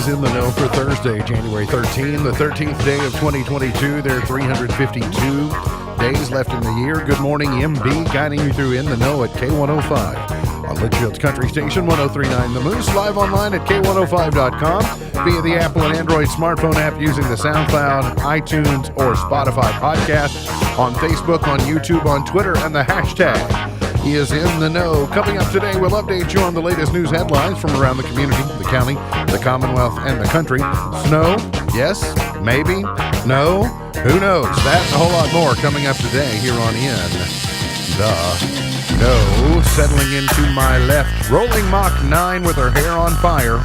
is In the Know for Thursday, January 13, the 13th day of 2022. There are 352 days left in the year. Good morning, MB, guiding you through In the Know at K105 on Litchfield's Country Station 103.9 The Moose, live online at K105.com via the Apple and Android smartphone app using the SoundCloud, iTunes, or Spotify podcast, on Facebook, on YouTube, on Twitter, and the hashtag is In the Know. Coming up today, we'll update you on the latest news headlines from around the community, the county, the Commonwealth, and the country. Snow? Yes? Maybe? No? Who knows? That and a whole lot more coming up today here on In the Know. Settling into my left, rolling Mach 9 with her hair on fire,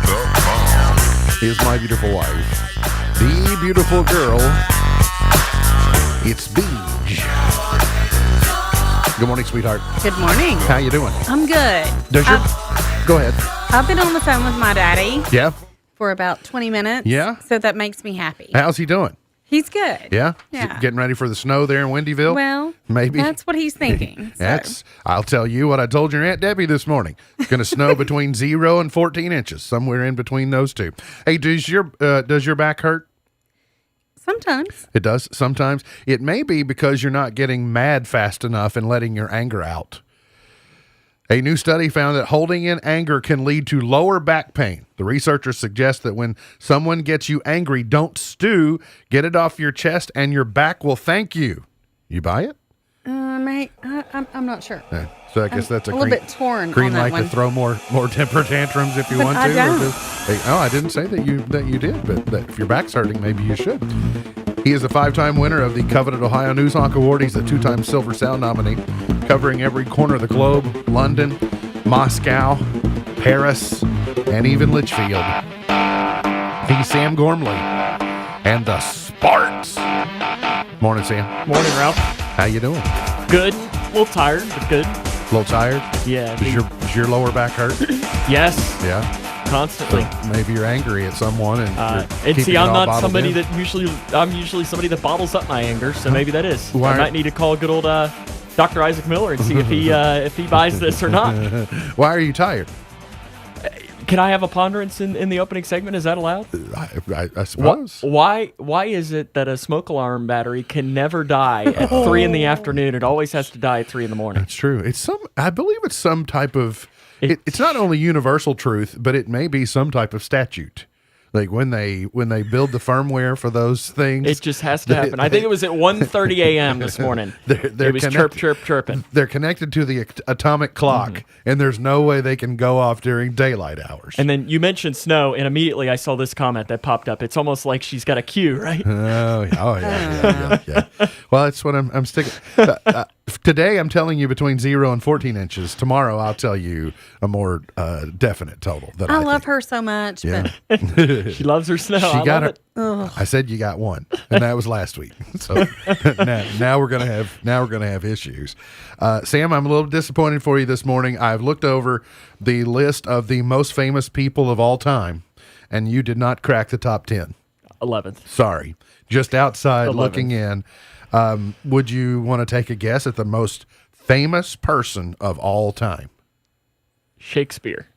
is my beautiful wife. The beautiful girl. It's Beej. Good morning, sweetheart. Good morning. How you doing? I'm good. Go ahead. I've been on the phone with my daddy Yeah? for about 20 minutes. Yeah? So that makes me happy. How's he doing? He's good. Yeah? Yeah. Getting ready for the snow there in Windyville? Well, Maybe. that's what he's thinking. So. I'll tell you what I told your Aunt Debbie this morning. It's going to snow between 0 and 14 inches, somewhere in between those two. Hey, does your back hurt? Sometimes. It does sometimes. It may be because you're not getting mad fast enough and letting your anger out. A new study found that holding in anger can lead to lower back pain. The researchers suggest that when someone gets you angry, don't stew, get it off your chest, and your back will thank you. You buy it? I'm not sure. Yeah. So I guess that's a little bit torn green on that light one. to throw more temper tantrums if you But want I to. don't. I didn't say that you did, but that if your back's hurting, maybe you should. He is a 5-time winner of the coveted Ohio Newshawk Award. He's a 2-time Silver Sound nominee, covering every corner of the globe: London, Moscow, Paris, and even Litchfield. He's Sam Gormley and the Sparks. Morning, Sam. Morning, Ralph. How you doing? Good. A little tired, but good. A little tired? Yeah. Does your lower back hurt? Yes. Yeah. Constantly. So maybe you're angry at someone, and And see, I'm not somebody that. I'm usually somebody that bottles up my anger, so maybe that is. Why- I might need to call good old Dr. Isaac Miller and see if he buys this or not. Why are you tired? Can I have a ponderance in the opening segment? Is that allowed? I suppose. Why is it that a smoke alarm battery can never die at 3 in the afternoon? It always has to die at 3 in the morning. That's true. I believe it's some type of. It's not only universal truth, but it may be some type of statute. Like when they build the firmware for those things, It just has to happen. I think it was at 1:30 a.m. this morning. They're It was chirping. They're connected to the atomic clock, and there's no way they can go off during daylight hours. And then you mentioned snow, and immediately I saw this comment that popped up. It's almost like she's got a cue, right? Yeah. Well, that's what I'm sticking. Today, I'm telling you between 0 and 14 inches. Tomorrow, I'll tell you a more definite total. That I love think. her so much. Yeah. But She loves her snow. She I got love her. it. I said you got one, and that was last week. So now we're gonna have issues. Sam, I'm a little disappointed for you this morning. I've looked over the list of the most famous people of all time, and you did not crack the top 10. 11th. Sorry, just outside 11th. looking in. Would you want to take a guess at the most famous person of all time? Shakespeare.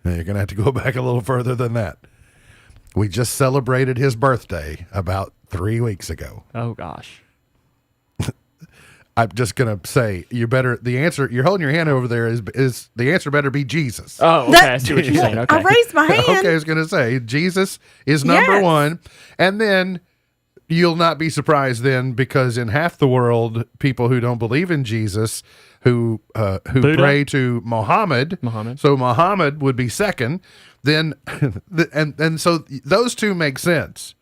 Now, you're gonna have to go back a little further than that. We just celebrated his birthday about 3 weeks ago. Oh, gosh. I'm just gonna say the answer you're holding your hand over there is the answer better be Jesus. Oh, okay. I see what you're saying. Okay. I raised my hand. Okay, I was gonna say Jesus is number Yes. one, and then you'll not be surprised then because in half the world, people who don't believe in Jesus, who Buddha? pray to Muhammad, so Muhammad would be second. Then and so those two make sense,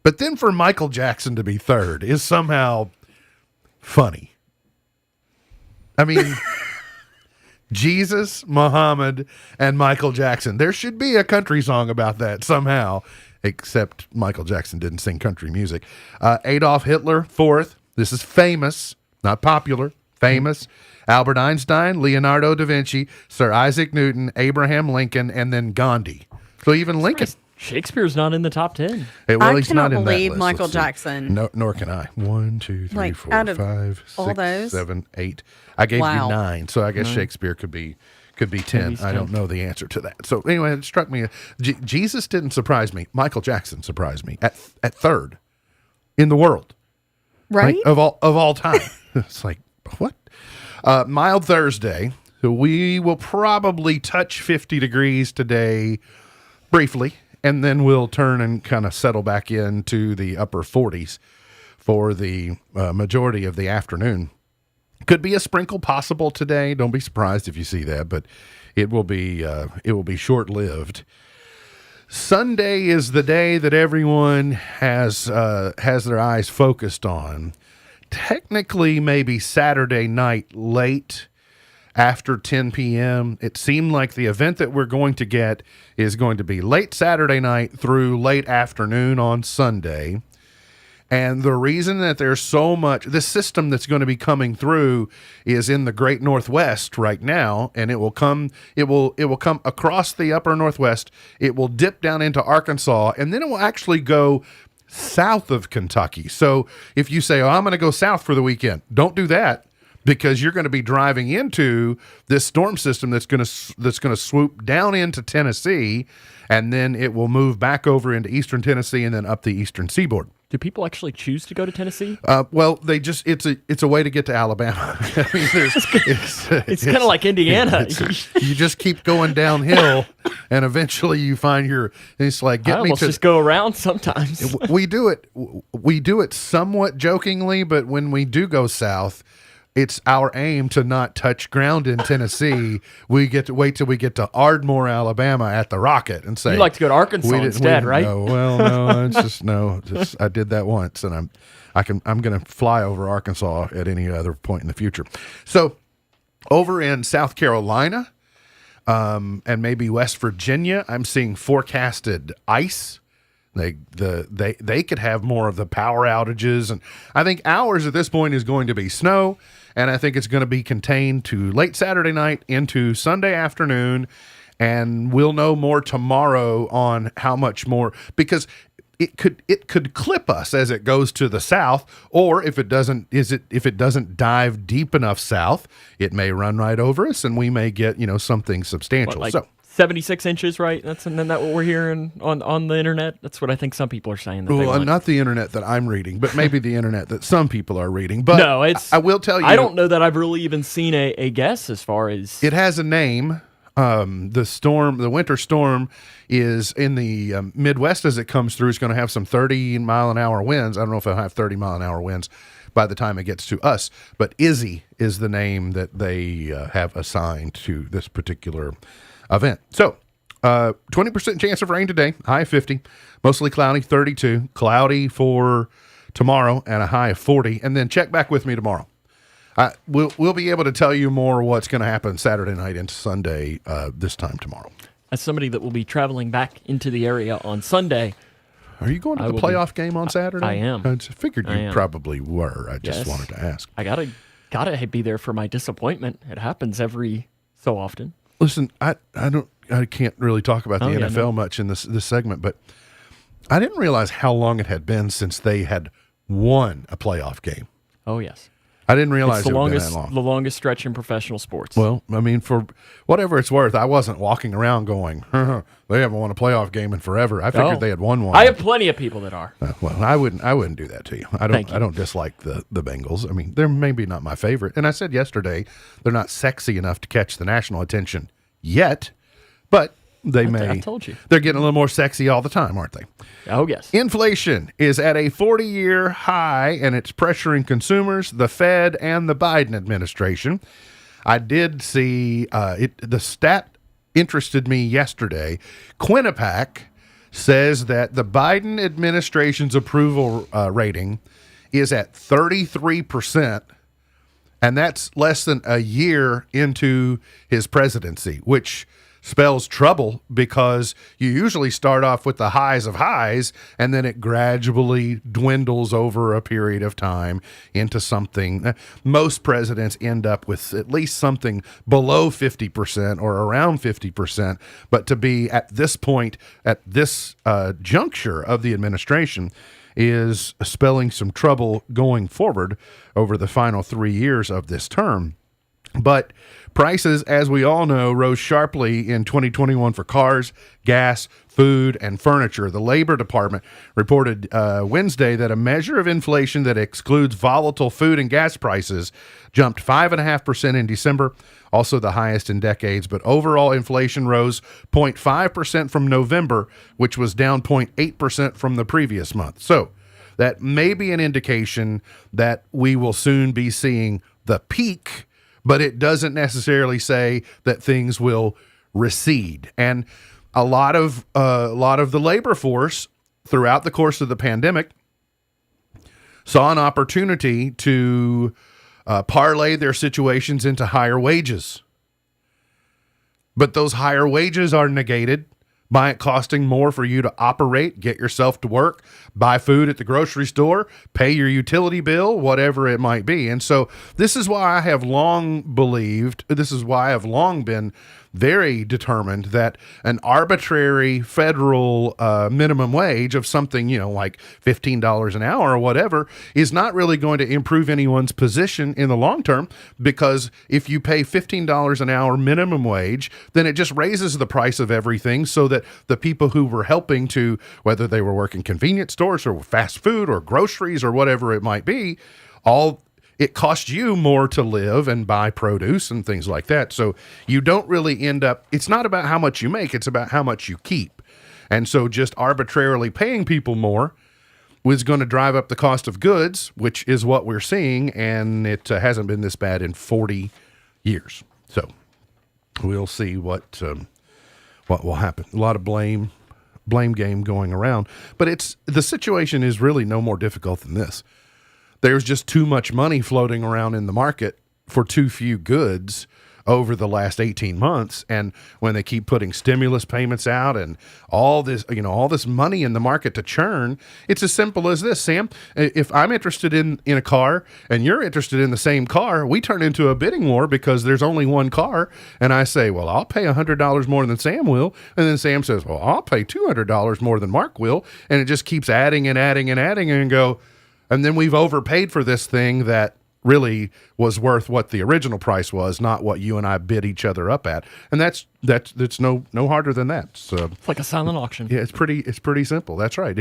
but then for Michael Jackson to be third is somehow funny. I mean, Jesus, Muhammad, and Michael Jackson. There should be a country song about that somehow, except Michael Jackson didn't sing country music. Adolf Hitler, fourth. This is famous, not popular, famous. Albert Einstein, Leonardo da Vinci, Sir Isaac Newton, Abraham Lincoln, and then Gandhi. So even Lincoln. Shakespeare's not in the top 10. I he's cannot not in that believe list. Michael Let's see. Jackson. No, nor can I. 1, 2, 3, Like, 4, out of 5, all 6, those? 7, 8. I gave Wow. you 9, so I guess Shakespeare could be Could be 10. he's I don't 10. know the answer to that. So anyway, it struck me. Jesus didn't surprise me. Michael Jackson surprised me at third in the world. Right? Like, of all time. It's like, what? Mild Thursday. So we will probably touch 50 degrees today briefly, and then we'll turn and kind of settle back into the upper 40s for the majority of the afternoon. Could be a sprinkle possible today. Don't be surprised if you see that, but it will be short-lived. Sunday is the day that everyone has their eyes focused on. Technically, maybe Saturday night late after 10 p.m. It seemed like the event that we're going to get is going to be late Saturday night through late afternoon on Sunday. And the reason that there's so much, this system that's going to be coming through is in the Great Northwest right now, and it will come across the upper Northwest. It will dip down into Arkansas, and then it will actually go south of Kentucky. So if you say, "Oh, I'm going to go south for the weekend," don't do that, because you're going to be driving into this storm system that's going to swoop down into Tennessee, and then it will move back over into eastern Tennessee and then up the eastern seaboard. Do people actually choose to go to Tennessee? Well, they just it's a way to get to Alabama. I mean, It's kind of like Indiana. You just keep going downhill, and eventually you find it's like, I get me almost to. just go around sometimes. We do it somewhat jokingly, but when we do go south, it's our aim to not touch ground in Tennessee. We get to wait till we get to Ardmore, Alabama, at the Rocket, and say, You like to go to Arkansas instead, right? No, well, no, it's just no. I did that once, and I'm going to fly over Arkansas at any other point in the future. So, over in South Carolina, and maybe West Virginia, I'm seeing forecasted ice. They could have more of the power outages, and I think ours at this point is going to be snow, and I think it's going to be contained to late Saturday night into Sunday afternoon, and we'll know more tomorrow on how much more, because it could clip us as it goes to the south, or if it doesn't dive deep enough south, it may run right over us, and we may get something substantial. Like so 76 inches, right? That's what we're hearing on the internet. That's what I think some people are saying. That they Well, want. not the internet that I'm reading, but maybe the internet that some people are reading. But No, it's. I will tell you, I don't know that I've really even seen a guess as far as. it has a name. The winter storm is in the Midwest as it comes through. It's going to have some 30-mile-an-hour winds. I don't know if it'll have 30-mile-an-hour winds by the time it gets to us, but Izzy is the name that they have assigned to this particular event. So, 20% chance of rain today, high of 50, mostly cloudy, 32, cloudy for tomorrow, and a high of 40. And then check back with me tomorrow. We'll be able to tell you more what's going to happen Saturday night into Sunday this time tomorrow. As somebody that will be traveling back into the area on Sunday. Are you going to the playoff game on Saturday? I am. I figured you probably were. I just Yes. wanted to ask. I gotta be there for my disappointment. It happens every so often. Listen, I can't really talk about the NFL no. much in this segment, but I didn't realize how long it had been since they had won a playoff game. Oh yes, I didn't realize it's it had been that long. the longest stretch in professional sports. Well, I mean, for whatever it's worth, I wasn't walking around going, they haven't won a playoff game in forever. I figured they had won one. I have plenty of people that are. Well, I wouldn't do that to you. Thank you. I don't dislike the Bengals. I mean, they're maybe not my favorite. And I said yesterday, they're not sexy enough to catch the national attention yet, but they may. I told you. They're getting a little more sexy all the time, aren't they? Oh yes. Inflation is at a 40-year high, and it's pressuring consumers, the Fed, and the Biden administration. I did see the stat interested me yesterday. Quinnipiac says that the Biden administration's approval rating is at 33%, and that's less than a year into his presidency, which spells trouble because you usually start off with the highs of highs and then it gradually dwindles over a period of time into something. Most presidents end up with at least something below 50% or around 50%, but to be at this point, at this juncture of the administration, is spelling some trouble going forward over the final 3 years of this term. But prices, as we all know, rose sharply in 2021 for cars, gas, food, and furniture. The Labor Department reported Wednesday that a measure of inflation that excludes volatile food and gas prices jumped 5.5% in December, also the highest in decades. But overall inflation rose 0.5% from November, which was down 0.8% from the previous month. So that may be an indication that we will soon be seeing the peak, but it doesn't necessarily say that things will recede. And a lot of the labor force throughout the course of the pandemic saw an opportunity to parlay their situations into higher wages. But those higher wages are negated by it costing more for you to operate, get yourself to work, buy food at the grocery store, pay your utility bill, whatever it might be. And so this is why I have long been very determined that an arbitrary federal minimum wage of something, like $15 an hour or whatever, is not really going to improve anyone's position in the long term, because if you pay $15 an hour minimum wage, then it just raises the price of everything, so that the people who were helping to, whether they were working convenience stores or fast food or groceries or whatever it might be, it costs you more to live and buy produce and things like that. So you don't really end up, it's not about how much you make, it's about how much you keep. And so just arbitrarily paying people more was going to drive up the cost of goods, which is what we're seeing, and it hasn't been this bad in 40 years. So we'll see what will happen. A lot of blame game going around, but the situation is really no more difficult than this. There's just too much money floating around in the market for too few goods over the last 18 months. And when they keep putting stimulus payments out and all this money in the market to churn, it's as simple as this, Sam. If I'm interested in a car and you're interested in the same car, we turn into a bidding war because there's only one car. And I say, well, I'll pay $100 more than Sam will. And then Sam says, well, I'll pay $200 more than Mark will. And it just keeps adding and adding and adding and go. And then we've overpaid for this thing that really was worth what the original price was, not what you and I bid each other up at. And that's no harder than that. So it's like a silent auction. Yeah, it's pretty simple. That's right.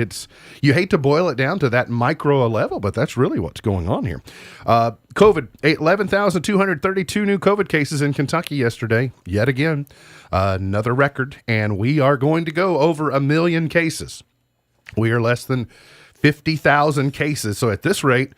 You hate to boil it down to that micro level, but that's really what's going on here. COVID, 11,232 new COVID cases in Kentucky yesterday. Yet again, another record. And we are going to go over 1 million cases. We are less than 50,000 cases. So at this rate,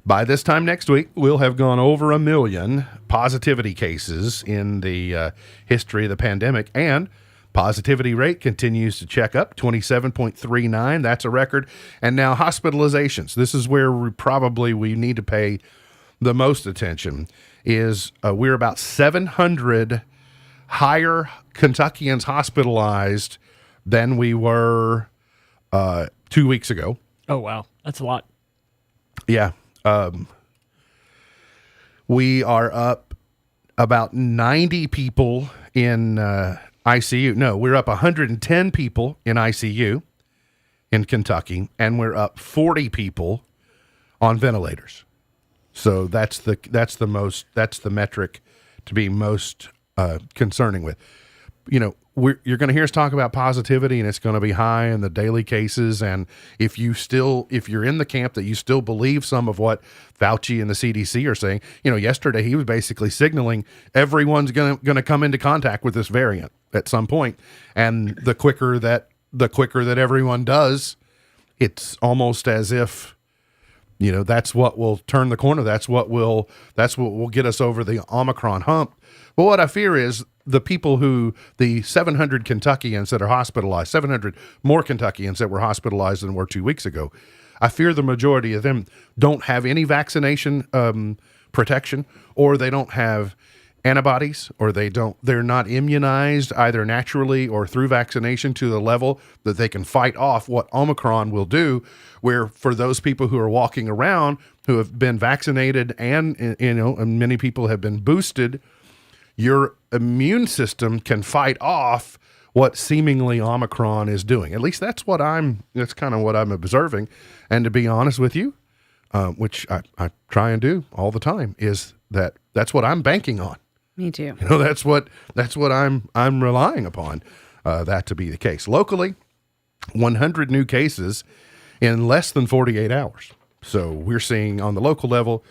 by this time next week, we'll have gone over 1 million positivity cases in the history of the pandemic. And positivity rate continues to check up, 27.39. That's a record. And now hospitalizations. This is where we need to pay the most attention. We're about 700 higher Kentuckians hospitalized than we were 2 weeks ago. Oh, wow. That's a lot. Yeah. We are up about 90 people in ICU. No, we're up 110 people in ICU in Kentucky, and we're up 40 people on ventilators. So that's the metric to be most concerning with. You're going to hear us talk about positivity, and it's going to be high in the daily cases. And if you're in the camp that you still believe some of what Fauci and the CDC are saying, yesterday he was basically signaling everyone's going to come into contact with this variant at some point. And the quicker that everyone does, it's almost as if, that's what will turn the corner. That's what will get us over the Omicron hump. But what I fear is the 700 Kentuckians that are hospitalized, 700 more Kentuckians that were hospitalized than were 2 weeks ago. I fear the majority of them don't have any vaccination protection, or they don't have antibodies, or they're not immunized either naturally or through vaccination to the level that they can fight off what Omicron will do, where for those people who are walking around who have been vaccinated and many people have been boosted, your immune system can fight off what seemingly Omicron is doing. At least that's kind of what I'm observing. And to be honest with you, which I try and do all the time, is that's what I'm banking on. Me too. You know, that's what I'm relying upon that to be the case. Locally, 100 new cases in less than 48 hours. So we're seeing on the local level,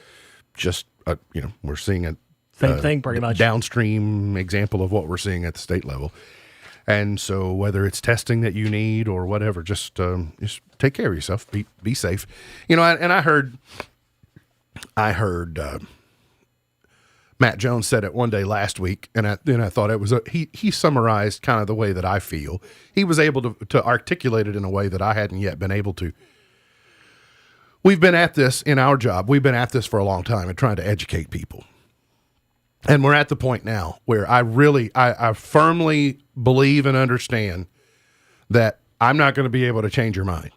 just we're seeing a Same thing, pretty much. downstream example of what we're seeing at the state level. And so whether it's testing that you need or whatever, just take care of yourself. Be safe. You know, and I heard Matt Jones said it one day last week, and I thought it was he summarized kind of the way that I feel. He was able to articulate it in a way that I hadn't yet been able to. We've been at this in our job. We've been at this for a long time and trying to educate people. And we're at the point now where I firmly believe and understand that I'm not going to be able to change your mind.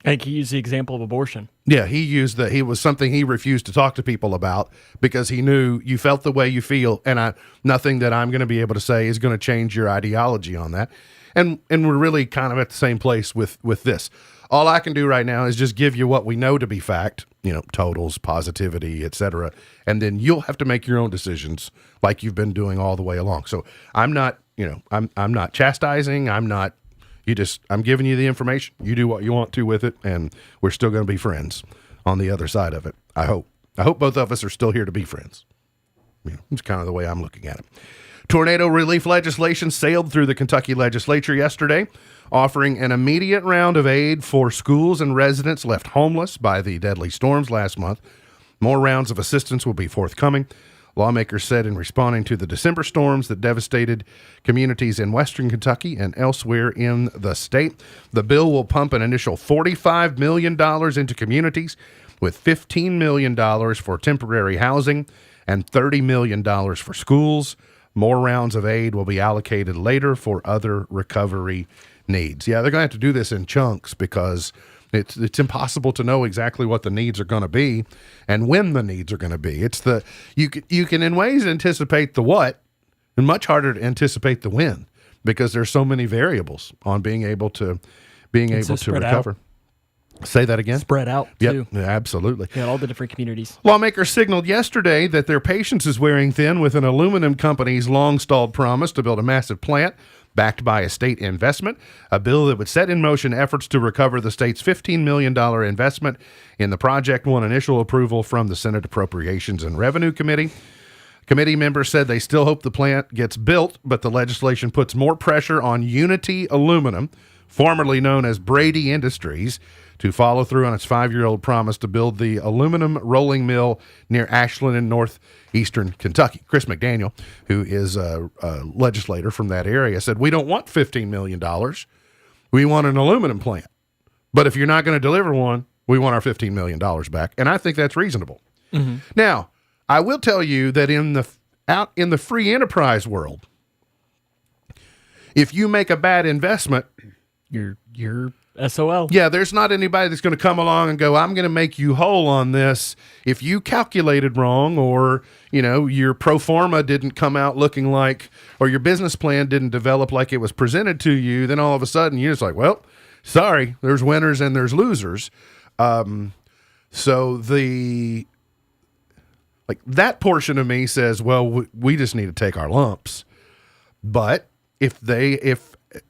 I think he used the example of abortion. Yeah, he was something he refused to talk to people about because he knew you felt the way you feel, and nothing that I'm going to be able to say is going to change your ideology on that. And we're really kind of at the same place with this. All I can do right now is just give you what we know to be fact, totals, positivity, etc. And then you'll have to make your own decisions like you've been doing all the way along. So I'm not, I'm not chastising. I'm giving you the information. You do what you want to with it, and we're still going to be friends on the other side of it. I hope both of us are still here to be friends. It's kind of the way I'm looking at it. Tornado relief legislation sailed through the Kentucky legislature yesterday, offering an immediate round of aid for schools and residents left homeless by the deadly storms last month. More rounds of assistance will be forthcoming. Lawmakers said in responding to the December storms that devastated communities in western Kentucky and elsewhere in the state, the bill will pump an initial $45 million into communities, with $15 million for temporary housing and $30 million for schools. More rounds of aid will be allocated later for other recovery needs. Yeah, they're going to have to do this in chunks because it's impossible to know exactly what the needs are going to be and when the needs are going to be. You can in ways anticipate the what, and much harder to anticipate the when, because there's so many variables on being able to recover. Out. Say that again? Spread out, too. Yep, absolutely. Yeah, all the different communities. Lawmakers signaled yesterday that their patience is wearing thin with an aluminum company's long-stalled promise to build a massive plant backed by a state investment, a bill that would set in motion efforts to recover the state's $15 million investment in the project won initial approval from the Senate Appropriations and Revenue Committee. Committee members said they still hope the plant gets built, but the legislation puts more pressure on Unity Aluminum, formerly known as Brady Industries, to follow through on its 5-year-old promise to build the aluminum rolling mill near Ashland in northeastern Kentucky. Chris McDaniel, who is a legislator from that area, said, "We don't want $15 million. We want an aluminum plant. But if you're not going to deliver one, we want our $15 million back." And I think that's reasonable. Mm-hmm. Now, I will tell you that out in the free enterprise world, if you make a bad investment, you're SOL. Yeah, there's not anybody that's going to come along and go, "I'm going to make you whole on this." If you calculated wrong, or your pro forma didn't come out looking like, or your business plan didn't develop like it was presented to you, then all of a sudden you're just like, "Well, sorry, there's winners and there's losers." So that portion of me says, well, we just need to take our lumps. But if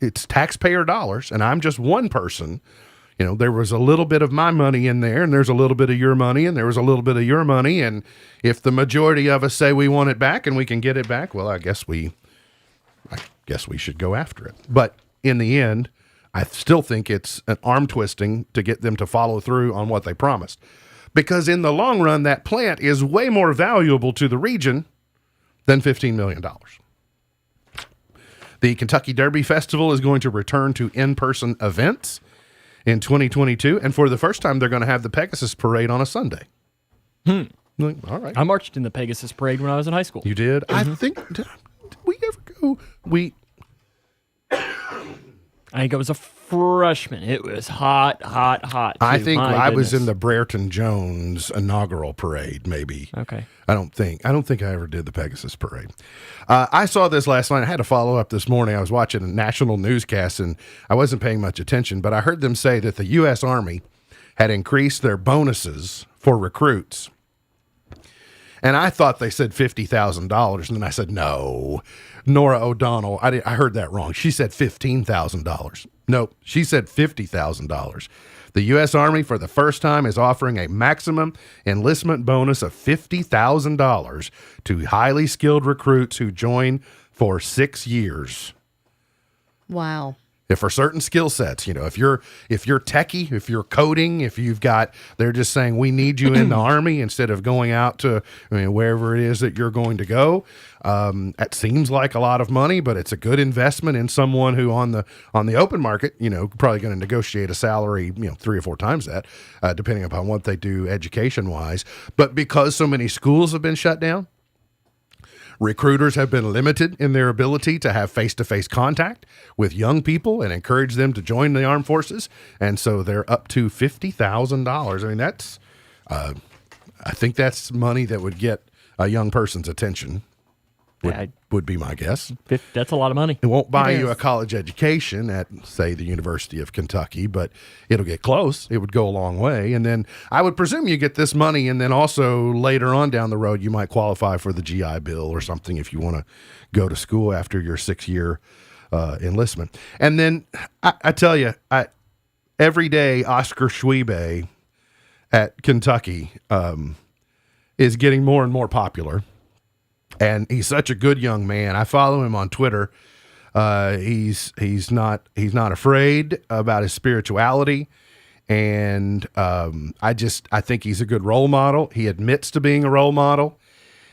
it's taxpayer dollars, and I'm just one person, there was a little bit of my money in there, and there's a little bit of your money, and there was a little bit of your money, and if the majority of us say we want it back and we can get it back, well, I guess we should go after it. But in the end, I still think it's an arm twisting to get them to follow through on what they promised, because in the long run, that plant is way more valuable to the region than $15 million. The Kentucky Derby Festival is going to return to in-person events in 2022, and for the first time, they're going to have the Pegasus Parade on a Sunday. All right. I marched in the Pegasus Parade when I was in high school. You did? Mm-hmm. I think, did we ever go? I think I was a freshman. It was hot, hot, hot. Too. I think My I goodness. was in the Brereton Jones inaugural parade, maybe. Okay. I don't think I ever did the Pegasus Parade. I saw this last night. I had to follow up this morning. I was watching a national newscast, and I wasn't paying much attention, but I heard them say that the U.S. Army had increased their bonuses for recruits. And I thought they said $50,000. And then I said, no, Nora O'Donnell. I heard that wrong. She said $15,000. Nope. She said $50,000. The U.S. Army, for the first time, is offering a maximum enlistment bonus of $50,000 to highly skilled recruits who join for 6 years. Wow. If for certain skill sets, if you're techie, if you're coding, if you've got, they're just saying we need you in the Army instead of going out to wherever it is that you're going to go. That seems like a lot of money, but it's a good investment in someone who on the open market, probably going to negotiate a salary, 3 or 4 times that, depending upon what they do education wise. But because so many schools have been shut down, recruiters have been limited in their ability to have face-to-face contact with young people and encourage them to join the armed forces. And so they're up to $50,000. I mean, that's, I think that's money that would get a young person's attention, would be my guess. That's a lot of money. It won't buy It you is. a college education at, say, the University of Kentucky, but it'll get close. It would go a long way. And then I would presume you get this money, and then also later on down the road, you might qualify for the GI Bill or something if you want to go to school after your 6-year enlistment. And then I tell you, every day Oscar Schwebe at Kentucky is getting more and more popular. And he's such a good young man. I follow him on Twitter. He's not afraid about his spirituality, and I think he's a good role model. He admits to being a role model,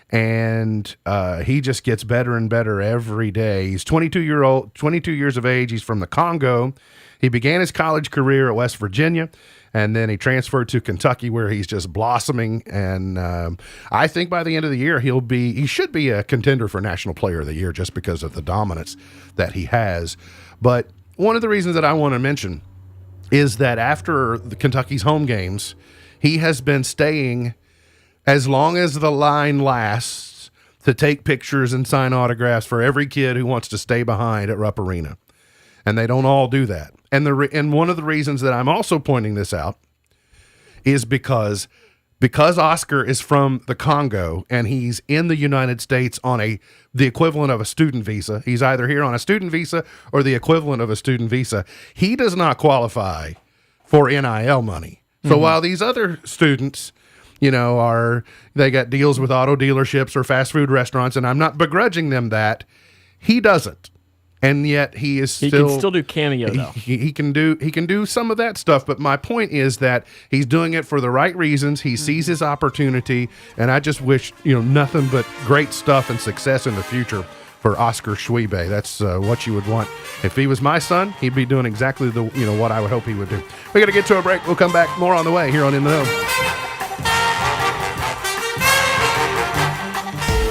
and he just gets better and better every day. He's 22 years of age. He's from the Congo. He began his college career at West Virginia, and then he transferred to Kentucky, where he's just blossoming. And I think by the end of the year, he should be a contender for National Player of the Year just because of the dominance that he has. But one of the reasons that I want to mention is that after the Kentucky's home games, he has been staying as long as the line lasts to take pictures and sign autographs for every kid who wants to stay behind at Rupp Arena. And they don't all do that. And one of the reasons that I'm also pointing this out is because Oscar is from the Congo and he's in the United States on the equivalent of a student visa. He's either here on a student visa or the equivalent of a student visa. He does not qualify for NIL money. So while these other students, they got deals with auto dealerships or fast food restaurants, and I'm not begrudging them that, he doesn't. And yet he can still do Cameo though. He can do some of that stuff, but my point is that he's doing it for the right reasons. He sees his opportunity, and I just wish nothing but great stuff and success in the future for Oscar Schwebe. That's what you would want. If he was my son, he'd be doing exactly what I would hope he would do. We got to get to a break. We'll come back more on the way here on In the Know.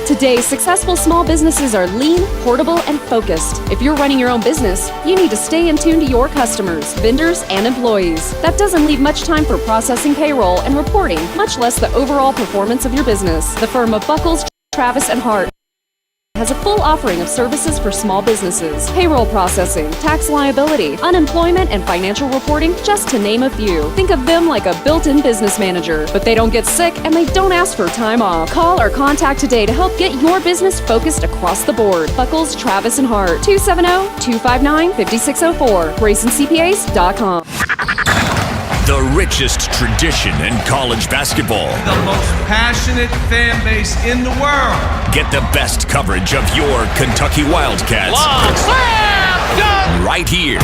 Today, successful small businesses are lean, portable, and focused. If you're running your own business, you need to stay in tune to your customers, vendors, and employees. That doesn't leave much time for processing payroll and reporting, much less the overall performance of your business. The firm of Buckles, Travis, and Hart has a full offering of services for small businesses: payroll processing, tax liability, unemployment, and financial reporting, just to name a few. Think of them like a built-in business manager, but they don't get sick and they don't ask for time off. Call or contact today to help get your business focused across the board. Buckles, Travis, and Hart, 270-259-5604, GraysonCPAs.com. The richest tradition in college basketball. The most passionate fan base in the world. Get the best coverage of your Kentucky Wildcats. Right here.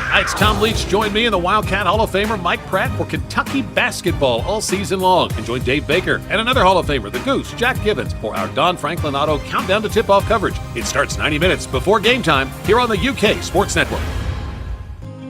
Hi, it's Tom Leach. Join me and the Wildcat Hall of Famer Mike Pratt for Kentucky basketball all season long. And join Dave Baker and another Hall of Famer, the Goose, Jack Gibbons, for our Don Franklin Auto Countdown to Tip-Off coverage. It starts 90 minutes before game time here on the UK Sports Network.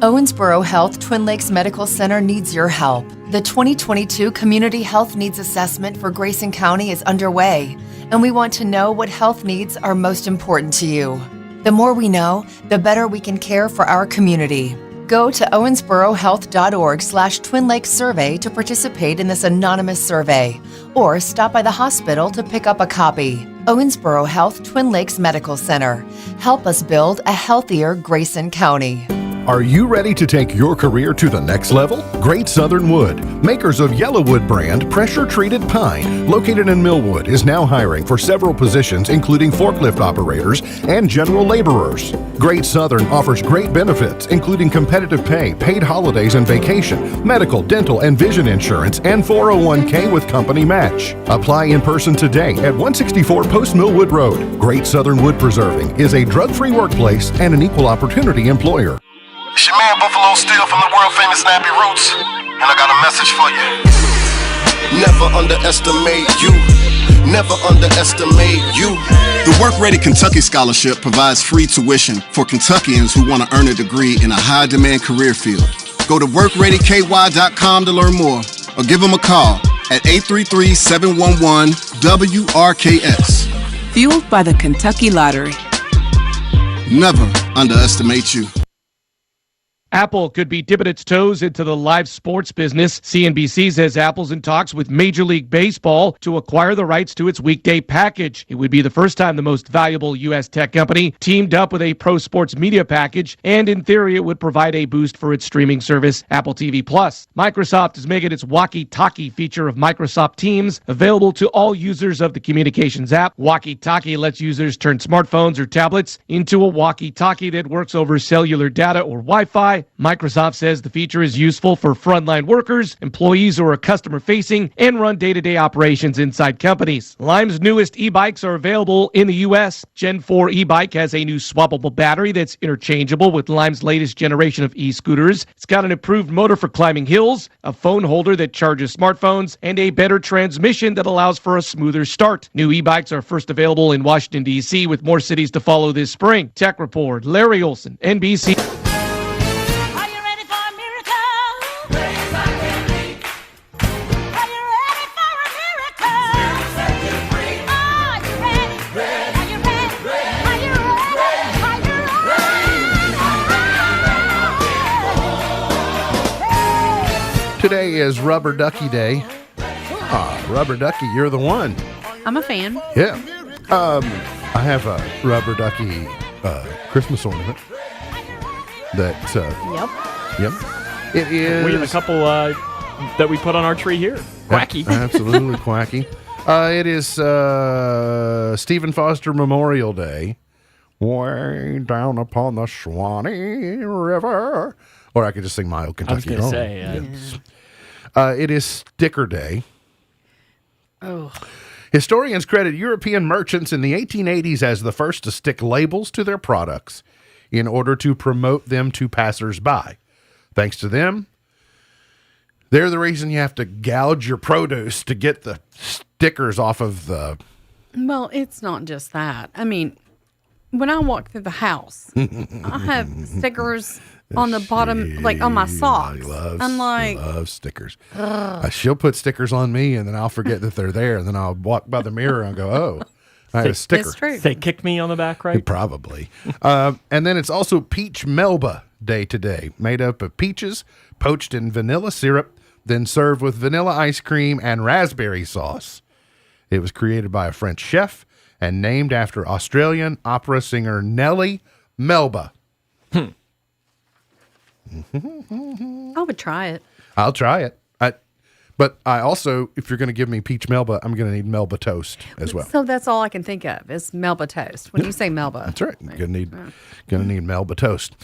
Owensboro Health Twin Lakes Medical Center needs your help. The 2022 Community Health Needs Assessment for Grayson County is underway, and we want to know what health needs are most important to you. The more we know, the better we can care for our community. Go to owensborohealth.org/Twin Lakes Survey to participate in this anonymous survey, or stop by the hospital to pick up a copy. Owensboro Health Twin Lakes Medical Center. Help us build a healthier Grayson County. Are you ready to take your career to the next level? Great Southern Wood, makers of Yellowwood brand pressure-treated pine, located in Millwood, is now hiring for several positions including forklift operators and general laborers. Great Southern offers great benefits including competitive pay, paid holidays and vacation, medical, dental, and vision insurance, and 401k with company match. Apply in person today at 164 Post Millwood Road. Great Southern Wood Preserving is a drug-free workplace and an equal opportunity employer. It's your man Buffalo Steel from the world famous Nappy Roots, and I got a message for you. Never underestimate you. Never underestimate you. The Work Ready Kentucky Scholarship provides free tuition for Kentuckians who want to earn a degree in a high-demand career field. Go to workreadyky.com to learn more, or give them a call at 833-711-WRKS. Fueled by the Kentucky Lottery. Never underestimate you. Apple could be dipping its toes into the live sports business. CNBC says Apple's in talks with Major League Baseball to acquire the rights to its weekday package. It would be the first time the most valuable U.S. tech company teamed up with a pro sports media package, and in theory, it would provide a boost for its streaming service, Apple TV+. Microsoft is making its walkie-talkie feature of Microsoft Teams available to all users of the communications app. Walkie-talkie lets users turn smartphones or tablets into a walkie-talkie that works over cellular data or Wi-Fi. Microsoft says the feature is useful for frontline workers, employees who are customer-facing, and run day-to-day operations inside companies. Lime's newest e-bikes are available in the U.S. Gen 4 e-bike has a new swappable battery that's interchangeable with Lime's latest generation of e-scooters. It's got an improved motor for climbing hills, a phone holder that charges smartphones, and a better transmission that allows for a smoother start. New e-bikes are first available in Washington, D.C., with more cities to follow this spring. Tech Report, Larry Olson, NBC. Today is Rubber Ducky Day. Rubber Ducky, you're the one. I'm a fan. Yeah. I have a Rubber Ducky Christmas ornament. That. Yep. It is. We have a couple that we put on our tree here. Quacky. Absolutely quacky. It is Stephen Foster Memorial Day. Way down upon the Swanee River. Or I could just sing My Old Kentucky. I was going to say, yeah. It is Sticker Day. Oh. Historians credit European merchants in the 1880s as the first to stick labels to their products in order to promote them to passers-by. Thanks to them, they're the reason you have to gouge your produce to get the stickers off of the... Well, it's not just that. I mean, when I walk through the house, I have stickers on the bottom, like on my socks. I'm like, love stickers. She'll put stickers on me, and then I'll forget that they're there, and then I'll walk by the mirror and go, "Oh, I had a sticker." It's true. Say, kick me on the back, right? Probably. And then it's also Peach Melba Day today, made up of peaches poached in vanilla syrup, then served with vanilla ice cream and raspberry sauce. It was created by a French chef and named after Australian opera singer Nellie Melba. I would try it. I'll try it. But I also, if you're going to give me Peach Melba, I'm going to need Melba toast as well. So that's all I can think of is Melba toast. When you say Melba. That's right. Going to need Melba toast.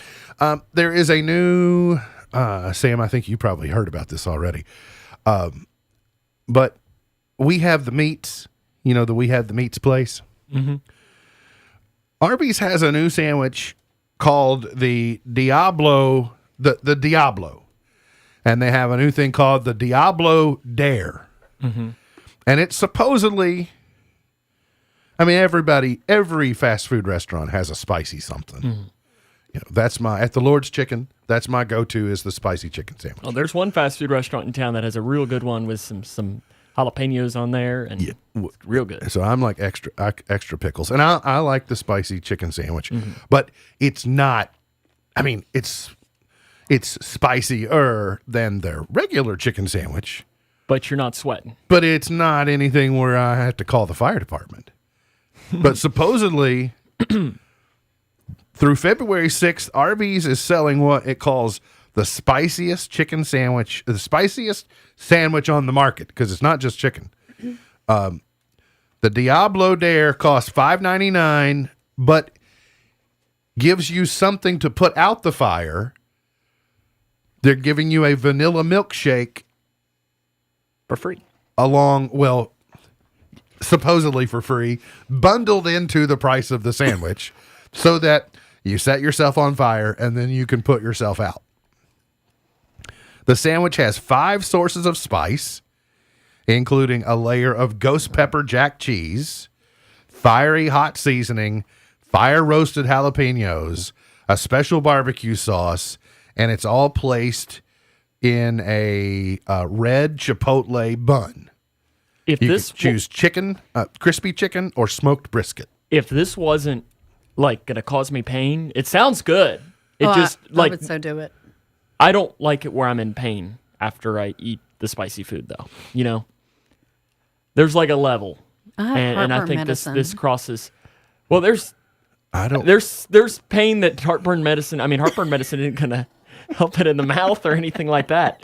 There is a new, Sam, I think you probably heard about this already. But We Have the Meats, you know, We Have the Meats place. Mm-hmm. Arby's has a new sandwich called the Diablo, the Diablo. And they have a new thing called the Diablo Dare. Mm-hmm. And it's supposedly, I mean, every fast food restaurant has a spicy something. Mm-hmm. You know, at the Lord's Chicken, that's my go-to is the spicy chicken sandwich. Well, there's one fast food restaurant in town that has a real good one with some jalapenos on there, and it's real good. So I'm like extra pickles. And I like the spicy chicken sandwich. Mm-hmm. But it's not, I mean, it's spicier than their regular chicken sandwich. But you're not sweating. But it's not anything where I have to call the fire department. But supposedly, Through February 6th, Arby's is selling what it calls the spiciest chicken sandwich, the spiciest sandwich on the market, because it's not just chicken. The Diablo Dare costs $5.99, but gives you something to put out the fire. They're giving you a vanilla milkshake for free. Supposedly for free, bundled into the price of the sandwich so that you set yourself on fire and then you can put yourself out. The sandwich has 5 sources of spice, including a layer of ghost pepper jack cheese, fiery hot seasoning, fire roasted jalapenos, a special barbecue sauce, and it's all placed in a red chipotle bun. If you this could choose chicken, crispy chicken, or smoked brisket. If this wasn't like gonna cause me pain, it sounds good. It I would so do it. I don't like it where I'm in pain after I eat the spicy food, though. You know, there's like a level, and I think this crosses. Well, there's pain that heartburn medicine. I mean, heartburn medicine isn't gonna help it in the mouth or anything like that.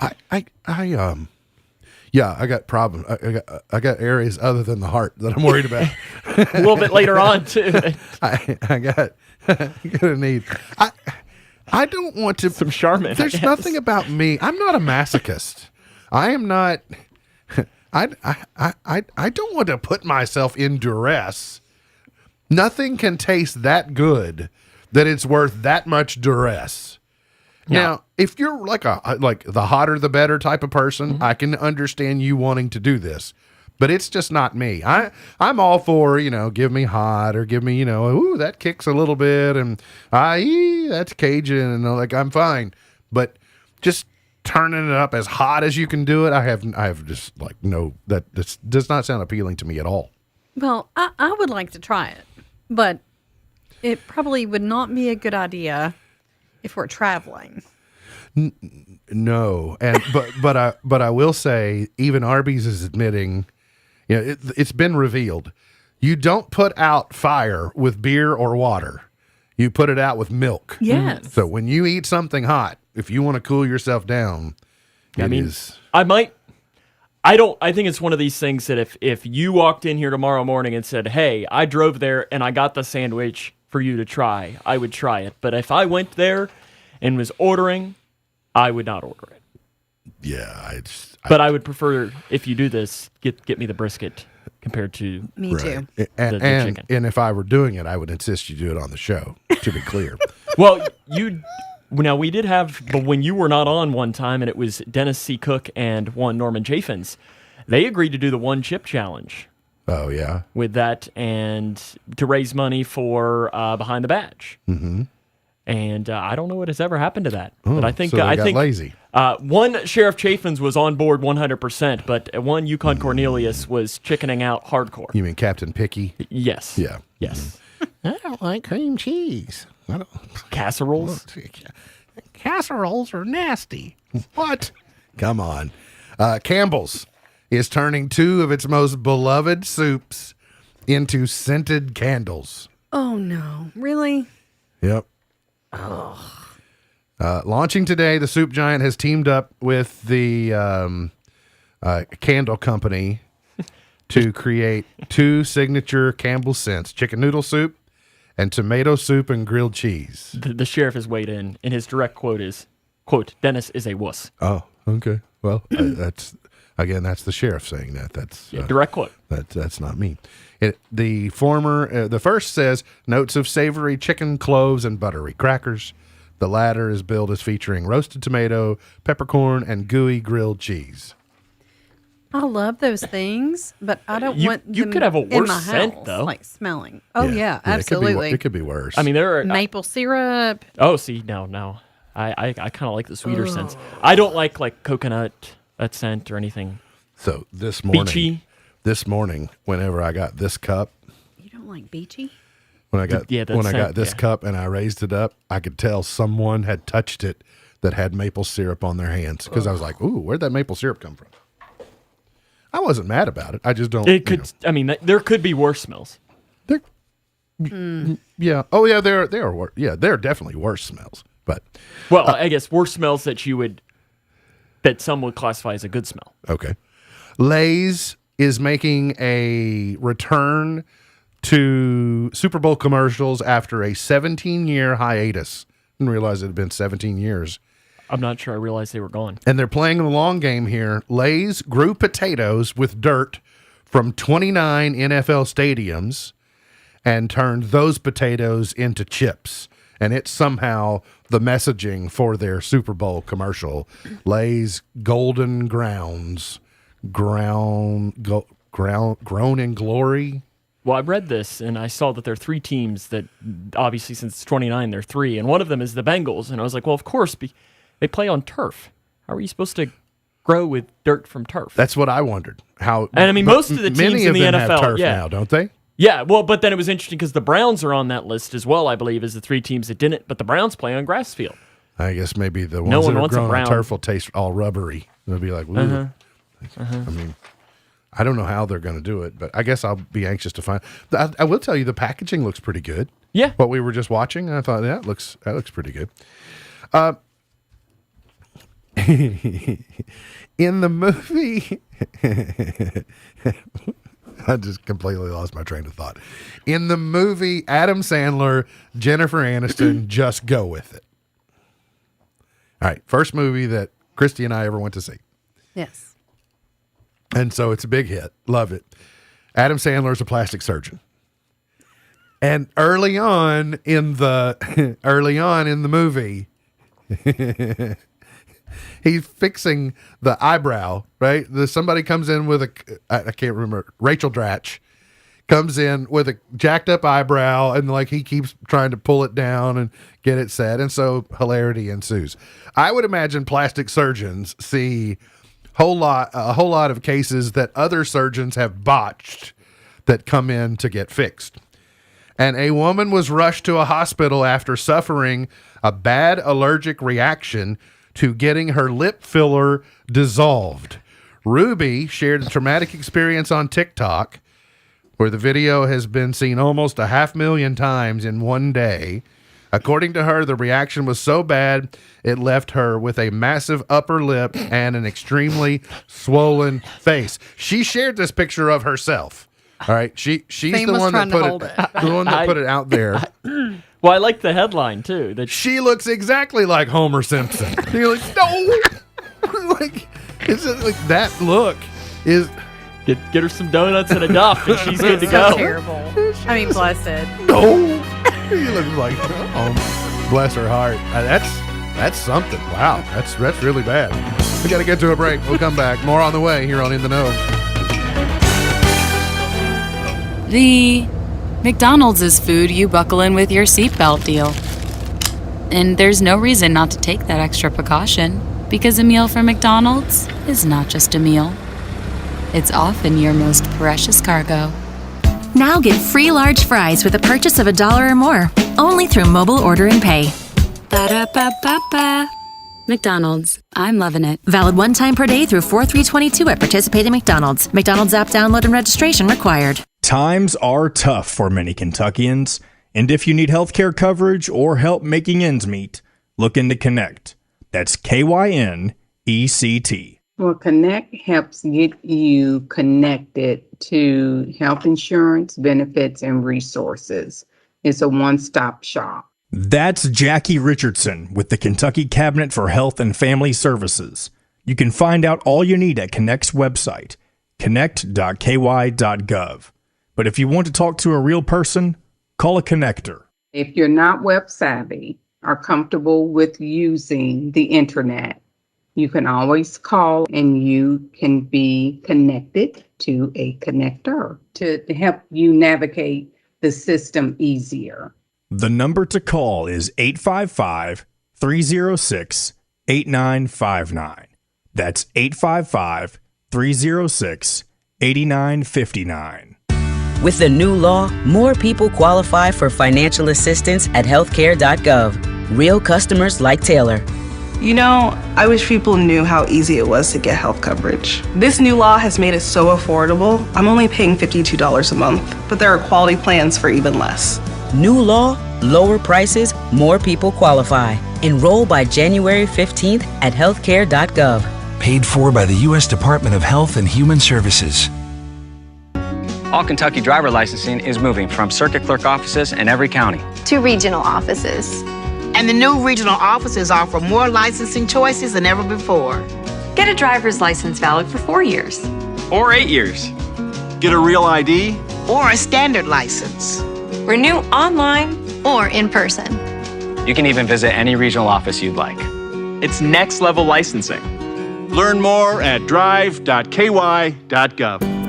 Yeah, I got problems. I got areas other than the heart that I'm worried about. A little bit later on too. I got a need. I don't want to. Some Charmin. There's nothing about me. I'm not a masochist. I am not. I don't want to put myself in duress. Nothing can taste that good that it's worth that much duress. Yeah. Now, if you're like the hotter the better type of person, I can understand you wanting to do this. But it's just not me. I'm all for, give me hot or give me, ooh, that kicks a little bit and that's Cajun and I'm fine. But just turning it up as hot as you can do it, I have just that does not sound appealing to me at all. Well, I would like to try it, but it probably would not be a good idea if we're traveling. No, and but I will say even Arby's is admitting, it's been revealed. You don't put out fire with beer or water. You put it out with milk. Yes. So when you eat something hot, if you want to cool yourself down, I think it's one of these things that if you walked in here tomorrow morning and said, "Hey, I drove there and I got the sandwich for you to try," I would try it. But if I went there and was ordering, I would not order it. Yeah, but I would prefer, if you do this, get me the brisket compared to me too. The chicken. And if I were doing it, I would insist you do it on the show. To be clear. Well, we did have, but when you were not on one time, and it was Dennis C. Cook and one Norman Chaffins, they agreed to do the one chip challenge. Oh yeah, with that and to raise money for Behind the Badge. Mm-hmm. And I don't know what has ever happened to that. Oh, but I think so they got lazy. One Sheriff Chaffins was on board 100%, but one Yukon Cornelius was chickening out hardcore. You mean Captain Picky? Yes. Yeah. Yes. I don't like cream cheese. Casseroles? Casseroles are nasty. What? Come on. Campbell's is turning 2 of its most beloved soups into scented candles. Oh, no. Really? Yep. Oh. Launching today, the soup giant has teamed up with the candle company to create 2 signature Campbell scents: chicken noodle soup and tomato soup and grilled cheese. The sheriff has weighed in, and his direct quote is, quote, "Dennis is a wuss." Oh, okay. Well, that's the sheriff saying that. That's direct quote. That's not me. The first says notes of savory chicken, cloves, and buttery crackers. The latter is billed as featuring roasted tomato, peppercorn, and gooey grilled cheese. I love those things, but I don't want them you could have a in worse my scent, house, though. like smelling. Oh, yeah absolutely. It could be worse. I mean, there are maple syrup. Oh, see, no. I kind of like the sweeter scents. I don't like coconut scent or anything. So this morning, whenever I got this cup. You don't like beachy? When I got this cup and I raised it up, I could tell someone had touched it that had maple syrup on their hands, because I was like, "Ooh, where'd that maple syrup come from?" I wasn't mad about it. I just don't. It could. I mean, there could be worse smells. Yeah. Oh, yeah. There are. Yeah, there are definitely worse smells. But I guess worse smells that some would classify as a good smell. Okay. Lay's is making a return to Super Bowl commercials after a 17-year hiatus. Didn't realize it had been 17 years. I'm not sure I realized they were gone. And they're playing the long game here. Lay's grew potatoes with dirt from 29 NFL stadiums and turned those potatoes into chips. And it's somehow the messaging for their Super Bowl commercial. Lay's Golden Grounds, grown in glory. Well, I read this, and I saw that there are 3 teams that, obviously, since it's 29, there are 3. And one of them is the Bengals. And I was like, well, of course, they play on turf. How are you supposed to grow with dirt from turf? That's what I wondered. And I mean, most of the teams in the NFL have turf now, don't they? Yeah, well, but then it was interesting because the Browns are on that list as well, I believe, as the 3 teams that didn't. But the Browns play on grass field. I guess maybe the ones that are grown on turf will taste all rubbery. They'll be like, ooh. I mean, I don't know how they're going to do it, but I guess I'll be anxious to find. I will tell you, the packaging looks pretty good. Yeah, what we were just watching, I thought that looks pretty good. In the movie, I just completely lost my train of thought. In the movie, Adam Sandler, Jennifer Aniston, Just Go With It. All right, first movie that Christy and I ever went to see. Yes. And so it's a big hit. Love it. Adam Sandler's a plastic surgeon. And early on in the movie, he's fixing the eyebrow, right? Somebody comes in with I can't remember, Rachel Dratch comes in with a jacked up eyebrow, and like he keeps trying to pull it down and get it set. And so hilarity ensues. I would imagine plastic surgeons see a whole lot of cases that other surgeons have botched that come in to get fixed. And a woman was rushed to a hospital after suffering a bad allergic reaction to getting her lip filler dissolved. Ruby shared a traumatic experience on TikTok where the video has been seen almost 500,000 times in one day. According to her, the reaction was so bad, it left her with a massive upper lip and an extremely swollen face. She shared this picture of herself. All right, she's the one that put it out there. Well, I like the headline too. That she looks exactly like Homer Simpson. You're like, no, like that look is. Get her some donuts and a duff, and she's good to go. Terrible. I mean, blessed. No. He looks like, oh, bless her heart. That's something. Wow, that's really bad. We got to get to a break. We'll come back. More on the way here on In the Know. The McDonald's is food you buckle in with your seatbelt deal. And there's no reason not to take that extra precaution, because a meal from McDonald's is not just a meal. It's often your most precious cargo. Now get free large fries with a purchase of $1 or more, only through Mobile Order and Pay. Ba-da-ba-ba-ba. McDonald's. I'm loving it. Valid one time per day through 4/3/22 at participating McDonald's. McDonald's app download and registration required. Times are tough for many Kentuckians, and if you need healthcare coverage or help making ends meet, look into Connect. That's KYNECT. Well, Connect helps get you connected to health insurance, benefits, and resources. It's a one-stop shop. That's Jackie Richardson with the Kentucky Cabinet for Health and Family Services. You can find out all you need at Connect's website, connect.ky.gov. But if you want to talk to a real person, call a connector. If you're not web savvy or comfortable with using the internet, you can always call and you can be connected to a connector to help you navigate the system easier. The number to call is 855-306-8959. That's 855-306-8959. With the new law, more people qualify for financial assistance at healthcare.gov. Real customers like Taylor. You know, I wish people knew how easy it was to get health coverage. This new law has made it so affordable. I'm only paying $52 a month, but there are quality plans for even less. New law, lower prices, more people qualify. Enroll by January 15th at healthcare.gov. Paid for by the U.S. Department of Health and Human Services. All Kentucky driver licensing is moving from circuit clerk offices in every county to regional offices. And the new regional offices offer more licensing choices than ever before. Get a driver's license valid for 4 years. or 8 years. Get a real ID or a standard license. Renew online or in person. You can even visit any regional office you'd like. It's next level licensing. Learn more at drive.ky.gov.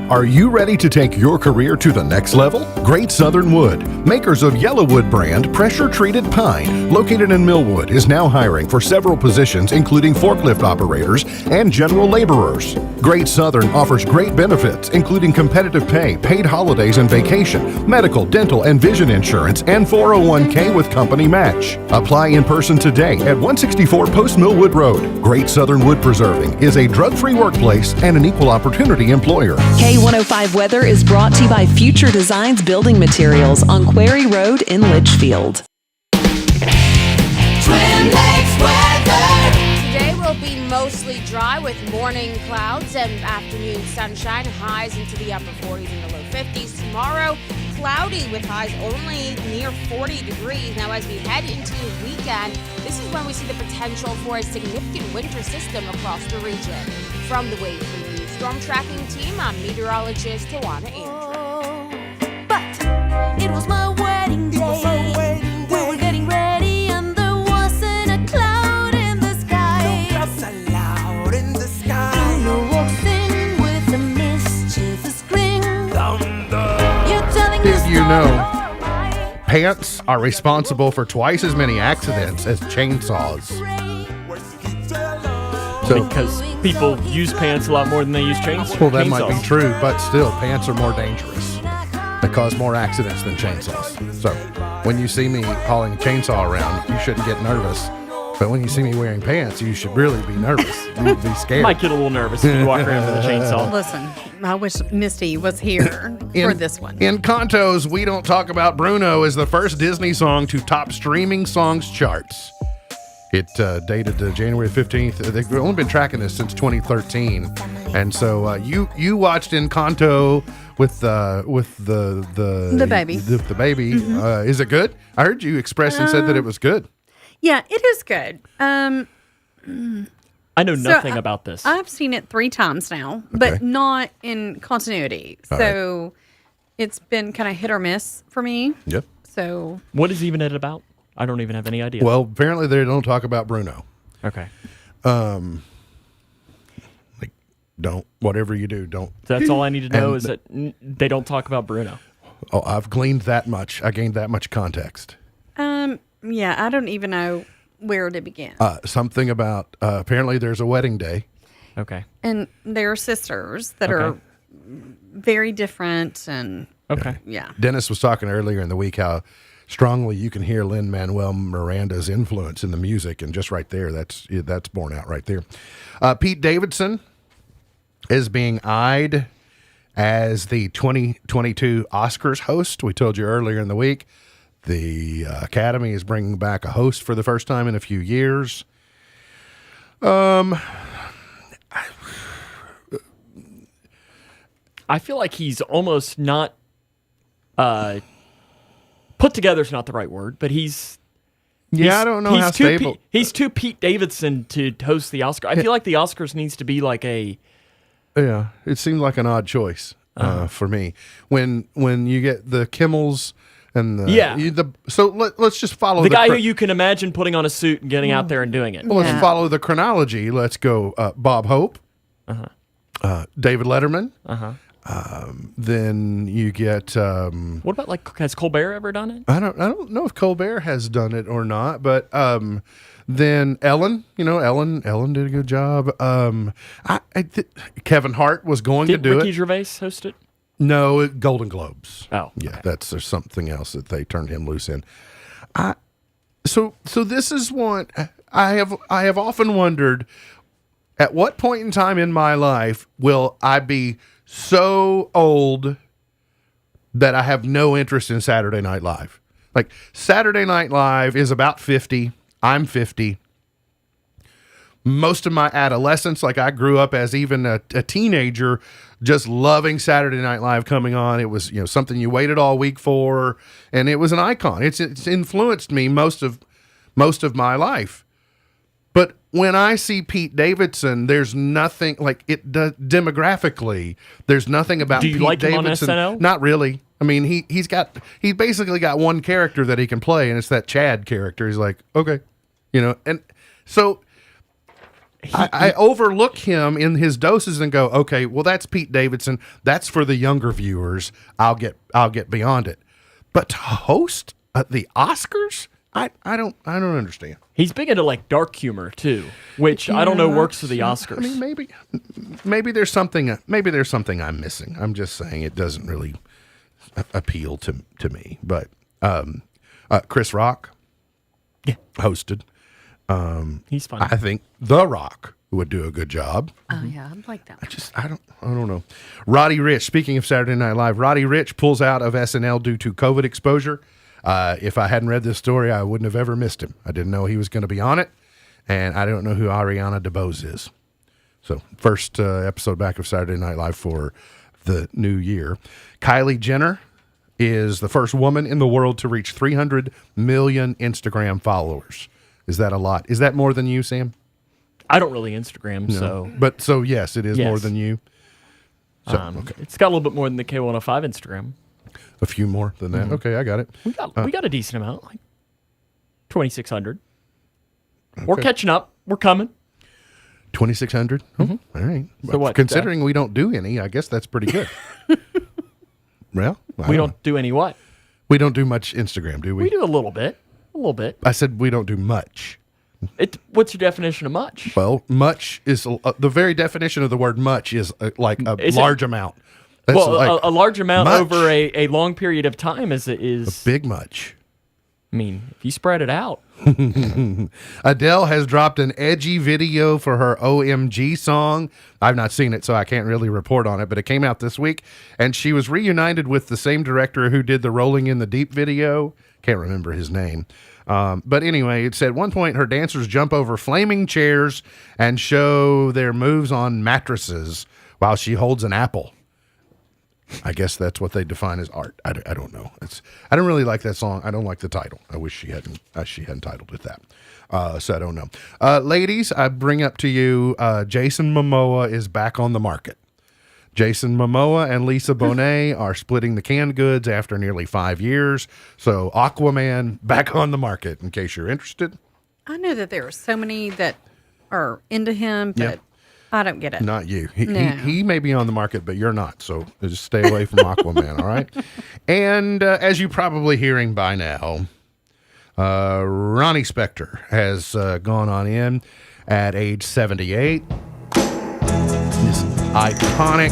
Are you ready to take your career to the next level? Great Southern Wood, makers of Yellowwood brand pressure-treated pine, located in Millwood, is now hiring for several positions including forklift operators and general laborers. Great Southern offers great benefits including competitive pay, paid holidays and vacation, medical, dental, and vision insurance, and 401k with company match. Apply in person today at 164 Post Millwood Road. Great Southern Wood Preserving is a drug-free workplace and an equal opportunity employer. K105 Weather is brought to you by Future Designs Building Materials on Quarry Road in Litchfield. Twin Lakes weather. Today will be mostly dry with morning clouds and afternoon sunshine. Highs into the upper 40s and the low 50s. Tomorrow, cloudy with highs only near 40 degrees. Now, as we head into the weekend, this is when we see the potential for a significant winter system across the region. From the Wave 3 News Storm Tracking Team, I'm meteorologist Tawana Andrew. But it was my wedding day. We were getting ready and there wasn't a cloud in the sky. No clouds allowed in the sky. Bruno walks in with a mischievous grin. You're telling Did you know pants are responsible for twice as many accidents as chainsaws? So, because people use pants a lot more than they use chainsaws. Well, that might be true, but still, pants are more dangerous. They cause more accidents than chainsaws. So, when you see me hauling a chainsaw around, you shouldn't get nervous. But when you see me wearing pants, you should really be nervous. You'd be scared. Might get a little nervous if you walk around with a chainsaw. Listen, I wish Misty was here for this one. In Conto's We Don't Talk About Bruno is the first Disney song to top streaming songs charts. It dated January 15th. They've only been tracking this since 2013. And so you watched Encanto with the baby. The baby. Mm-hmm. Is it good? I heard you express and said that it was good. Yeah, it is good. I know nothing about this. I've seen it 3 times now, but not in continuity. So it's been kind of hit or miss for me. Yep. So what is even it about? I don't even have any idea. Well, apparently they don't talk about Bruno. Okay. Like, don't, whatever you do, don't. So that's all I need to know is that they don't talk about Bruno. Oh, I've gleaned that much. I gained that much context. Yeah, I don't even know where to begin. Something about, apparently there's a wedding day. Okay. And they're sisters that are very different and. Okay. Yeah. Dennis was talking earlier in the week how strongly you can hear Lin-Manuel Miranda's influence in the music, and just right there, that's borne out right there. Pete Davidson is being eyed as the 2022 Oscars host. We told you earlier in the week the Academy is bringing back a host for the first time in a few years. I feel like he's almost not put together is not the right word, but he's I don't know how stable. He's too Pete Davidson to host the Oscar. I feel like the Oscars needs to be like a. Yeah, it seemed like an odd choice for me. When you get the Kimmels and let's just follow the guy who you can imagine putting on a suit and getting out there and doing it. Well, let's follow the chronology. Let's go Bob Hope, David Letterman. Then you get. What about has Colbert ever done it? I don't know if Colbert has done it or not, but then Ellen, Ellen did a good job. Kevin Hart was going to do Ricky it. Gervais host it? No, Golden Globes. Oh, yeah, there's something else that they turned him loose in. So this is one. I have often wondered, at what point in time in my life will I be so old that I have no interest in Saturday Night Live? Like, Saturday Night Live is about 50. I'm 50. Most of my adolescence, like I grew up as even a teenager, just loving Saturday Night Live coming on. It was, something you waited all week for, and it was an icon. It's influenced me most of my life. But when I see Pete Davidson, there's nothing like it does demographically. There's nothing about Pete Davidson. Do you like him on SNL? Not really. I mean, he's basically got one character that he can play, and it's that Chad character. He's like, okay, and so I overlook him in his doses and go, okay, well, that's Pete Davidson. That's for the younger viewers. I'll get beyond it. But to host the Oscars, I don't understand. He's big into like dark humor too, which I don't know works for the Oscars. I mean, maybe there's something I'm missing. I'm just saying it doesn't really appeal to me. But Chris Rock, hosted. He's fun. I think The Rock would do a good job. Oh yeah, I'd like that. I don't know. Roddy Ricch. Speaking of Saturday Night Live, Roddy Ricch pulls out of SNL due to COVID exposure. If I hadn't read this story, I wouldn't have ever missed him. I didn't know he was going to be on it, and I don't know who Ariana DeBose is. So first episode back of Saturday Night Live for the new year. Kylie Jenner is the first woman in the world to reach 300 million Instagram followers. Is that a lot? Is that more than you, Sam? I don't really Instagram, so yes, it is more than you. So okay. It's got a little bit more than the K105 Instagram. A few more than that. Mm-hmm. Okay, I got it. We got a decent amount, like 2,600. Okay. We're catching up. We're coming. 2,600. Mm-hmm. All right. So what? Considering we don't do any, I guess that's pretty good. Well, we don't do any what? We don't do much Instagram, do we? We do a little bit. A little bit. I said we don't do much. What's your definition of much? Well, much is the very definition of the word much is like a large amount. That's like a large amount over a long period of time is a big much. I mean, if you spread it out. Adele has dropped an edgy video for her OMG song. I've not seen it, so I can't really report on it, but it came out this week, and she was reunited with the same director who did the Rolling in the Deep video. Can't remember his name. But anyway, it said at one point her dancers jump over flaming chairs and show their moves on mattresses while she holds an apple. I guess that's what they define as art. I don't know. I don't really like that song. I don't like the title. I wish she hadn't titled it that. So I don't know. Ladies, I bring up to you Jason Momoa is back on the market. Jason Momoa and Lisa Bonet are splitting the canned goods after nearly 5 years. So Aquaman back on the market, in case you're interested. I know that there are so many that are into him, but I don't get it. Not you. He may be on the market, but you're not. So just stay away from Aquaman, all right? And as you're probably hearing by now, Ronnie Spector has gone on in at age 78. This iconic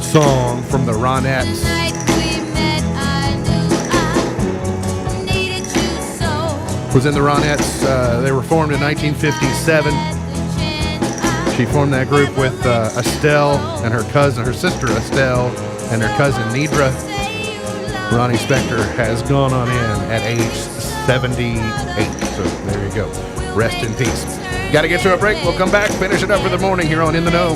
song from the Ronettes. Was in the Ronettes. They were formed in 1957. She formed that group with Estelle and her sister Estelle, and her cousin Nidra. Ronnie Spector has gone on in at age 78. So there you go. Rest in peace. Got to get to a break. We'll come back, finish it up for the morning here on In the Know.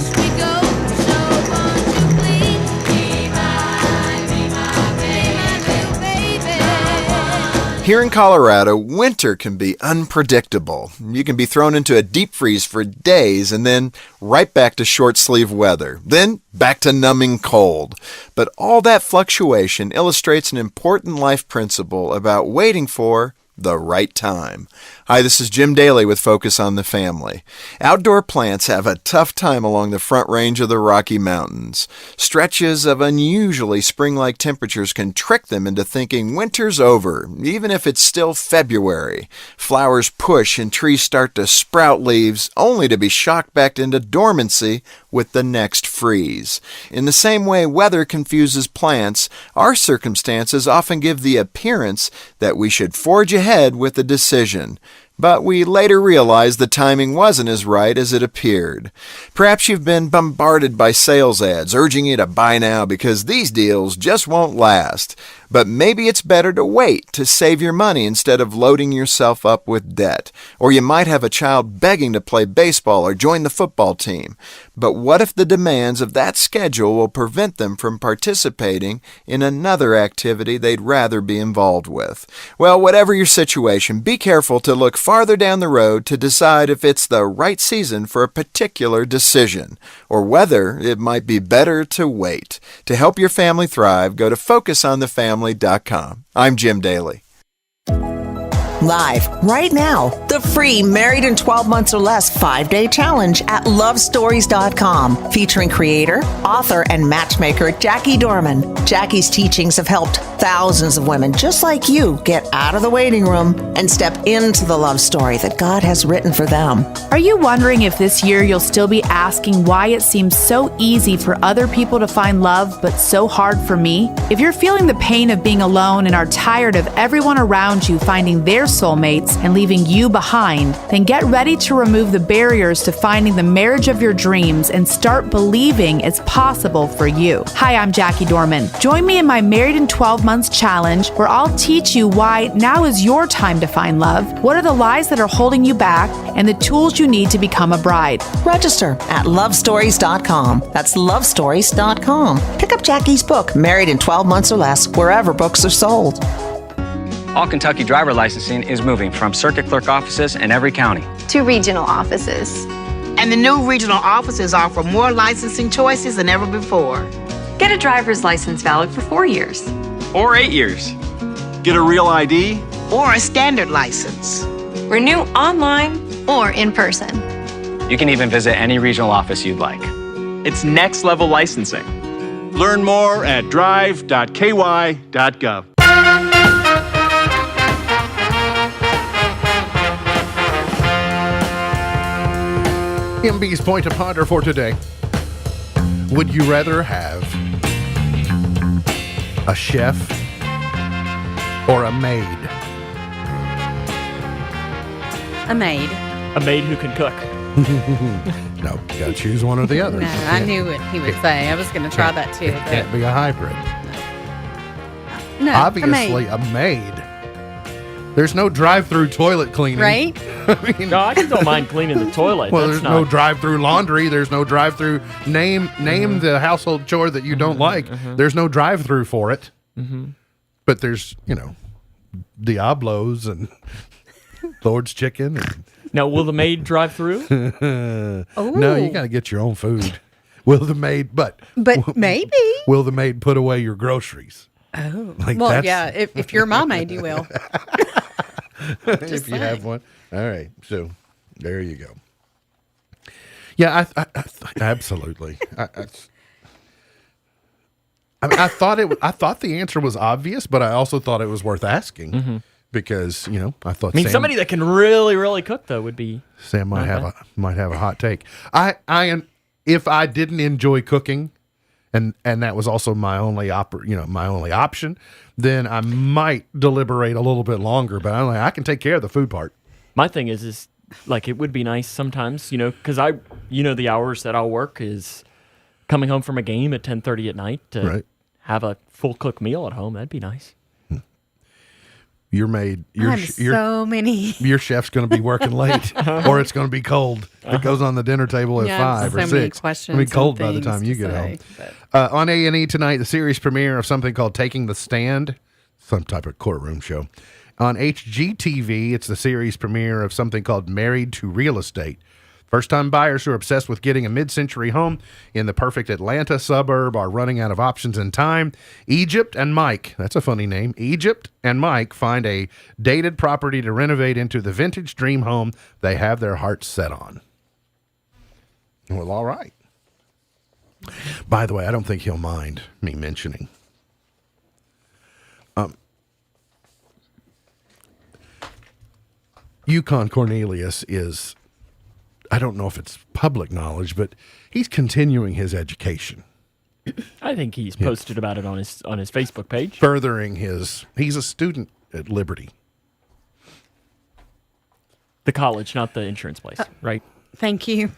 Here in Colorado, winter can be unpredictable. You can be thrown into a deep freeze for days and then right back to short sleeve weather, then back to numbing cold. But all that fluctuation illustrates an important life principle about waiting for the right time. Hi, this is Jim Daly with Focus on the Family. Outdoor plants have a tough time along the front range of the Rocky Mountains. Stretches of unusually spring-like temperatures can trick them into thinking winter's over, even if it's still February. Flowers push and trees start to sprout leaves, only to be shocked back into dormancy with the next freeze. In the same way weather confuses plants, our circumstances often give the appearance that we should forge ahead with a decision. but we later realized the timing wasn't as right as it appeared. Perhaps you've been bombarded by sales ads urging you to buy now because these deals just won't last. But maybe it's better to wait to save your money instead of loading yourself up with debt. Or you might have a child begging to play baseball or join the football team. But what if the demands of that schedule will prevent them from participating in another activity they'd rather be involved with? Well, whatever your situation, be careful to look farther down the road to decide if it's the right season for a particular decision, or whether it might be better to wait. To help your family thrive, go to FocusOnTheFamily.com. I'm Jim Daly. Live right now, the free Married in 12 Months or Less 5-day challenge at lovestories.com, featuring creator, author, and matchmaker Jackie Dorman. Jackie's teachings have helped thousands of women just like you get out of the waiting room and step into the love story that God has written for them. Are you wondering if this year you'll still be asking why it seems so easy for other people to find love but so hard for me? If you're feeling the pain of being alone and are tired of everyone around you finding their soulmates and leaving you behind, then get ready to remove the barriers to finding the marriage of your dreams and start believing it's possible for you. Hi, I'm Jackie Dorman. Join me in my Married in 12 Months challenge, where I'll teach you why now is your time to find love, what are the lies that are holding you back, and the tools you need to become a bride. Register at lovestories.com. That's lovestories.com. Pick up Jackie's book, Married in 12 Months or Less, wherever books are sold. All Kentucky driver licensing is moving from circuit clerk offices in every county to regional offices. And the new regional offices offer more licensing choices than ever before. Get a driver's license valid for 4 years. Or 8 years. Get a real ID. Or a standard license. Renew online or in person. You can even visit any regional office you'd like. It's next level licensing. Learn more at drive.ky.gov. MB's Point to Ponder for today. Would you rather have a chef or a maid? A maid. A maid who can cook. No, you gotta choose one or the other. No, I knew what he would say. I was going to try that too. It can't be a hybrid. No, obviously a maid. There's no drive-through toilet cleaning. Right? I mean, no, I don't mind cleaning the toilet. Well, there's no drive-through laundry. There's no drive-through. Name the household chore that you don't like. There's no drive-through for it. But there's, Diablos and Lord's Chicken. And now, will the maid drive through? No, you got to get your own food. Will the maid? But maybe. Will the maid put away your groceries? Oh, well, yeah. If you're my maid, you will. If you have one. All right. So there you go. Yeah, I absolutely. I thought the answer was obvious, but I also thought it was worth asking because I thought. Somebody that can really, really cook though would be. Sam might have a hot take. If I didn't enjoy cooking. And that was also my only option. Then I might deliberate a little bit longer, but I'm like, I can take care of the food part. My thing is like it would be nice sometimes, because the hours that I'll work is coming home from a game at 10:30 at night to have a full cooked meal at home. That'd be nice. Your maid, your chef's going to be working late, or it's going to be cold. It goes on the dinner table at 5 or 6. It'll be cold by the time you get home. On A&E tonight, the series premiere of something called Taking the Stand, some type of courtroom show. On HGTV, it's the series premiere of something called Married to Real Estate. First-time buyers who are obsessed with getting a mid-century home in the perfect Atlanta suburb are running out of options and time. Egypt and Mike, that's a funny name, Egypt and Mike find a dated property to renovate into the vintage dream home they have their hearts set on. Well, all right. By the way, I don't think he'll mind me mentioning. Yukon Cornelius is... I don't know if it's public knowledge, but he's continuing his education. I think he's posted about it on his Facebook page. Furthering he's a student at Liberty. The college, not the insurance place, right? Thank you.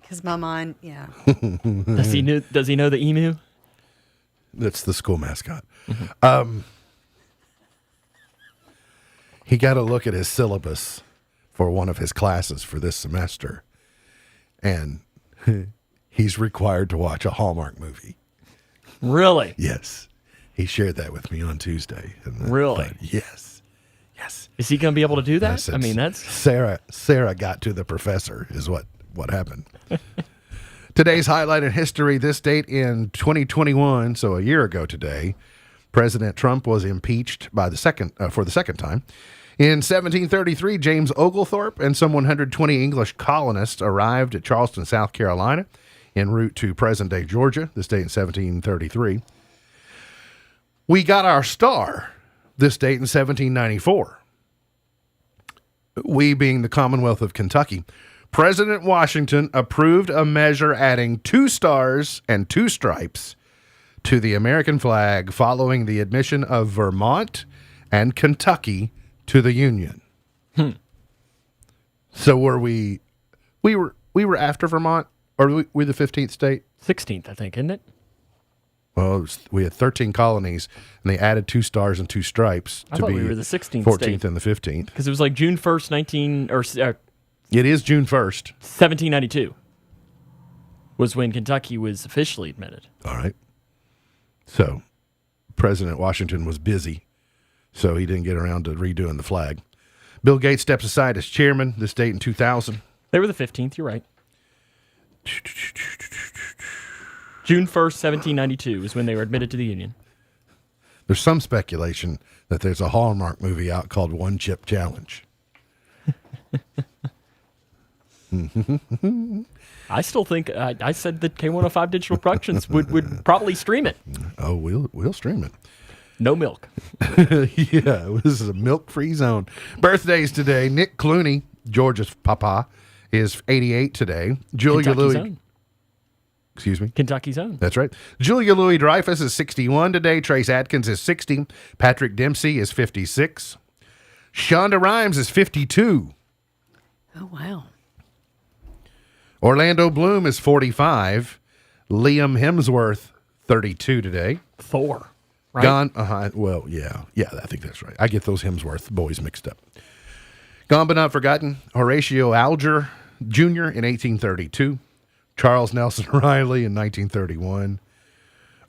Because my mind, yeah. Does he know the emu? That's the school mascot. Mm-hmm. He got to look at his syllabus for one of his classes for this semester, and he's required to watch a Hallmark movie. Really? Yes. He shared that with me on Tuesday. Really? Yes. Yes. Is he going to be able to do that? Said, I mean, that's... Sarah got to the professor is what happened. Today's highlight in history, this date in 2021, so a year ago today, President Trump was impeached for the second time. In 1733, James Oglethorpe and some 120 English colonists arrived at Charleston, South Carolina, en route to present-day Georgia, this date in 1733. We got our star this date in 1794. We being the Commonwealth of Kentucky. President Washington approved a measure adding 2 stars and 2 stripes to the American flag following the admission of Vermont and Kentucky to the Union. So were we were after Vermont, or were we the 15th state? 16th, I think, isn't it? Well, we had 13 colonies, and they added 2 stars and 2 stripes to be we were the 16th 14th state. and the 15th. Because it was like June 1st, it is June 1st. 1792 was when Kentucky was officially admitted. All right. So President Washington was busy, so he didn't get around to redoing the flag. Bill Gates steps aside as chairman this date in 2000. They were the 15th, you're right. June 1st, 1792 is when they were admitted to the Union. There's some speculation that there's a Hallmark movie out called One Chip Challenge. I still think I said that K105 Digital Productions would probably stream it. Oh, we'll stream it. No milk. Yeah, this is a milk-free zone. Birthdays today. Nick Clooney, George's papa, is 88 today. Julia Kentucky's Louis. own. Excuse me? Kentucky's own. That's right. Julia Louis-Dreyfus is 61 today. Trace Adkins is 60. Patrick Dempsey is 56. Shonda Rhimes is 52. Oh, wow. Orlando Bloom is 45. Liam Hemsworth, 32 today. Thor, right? Well, yeah, I think that's right. I get those Hemsworth boys mixed up. Gone but not forgotten. Horatio Alger Jr. in 1832. Charles Nelson Riley in 1931.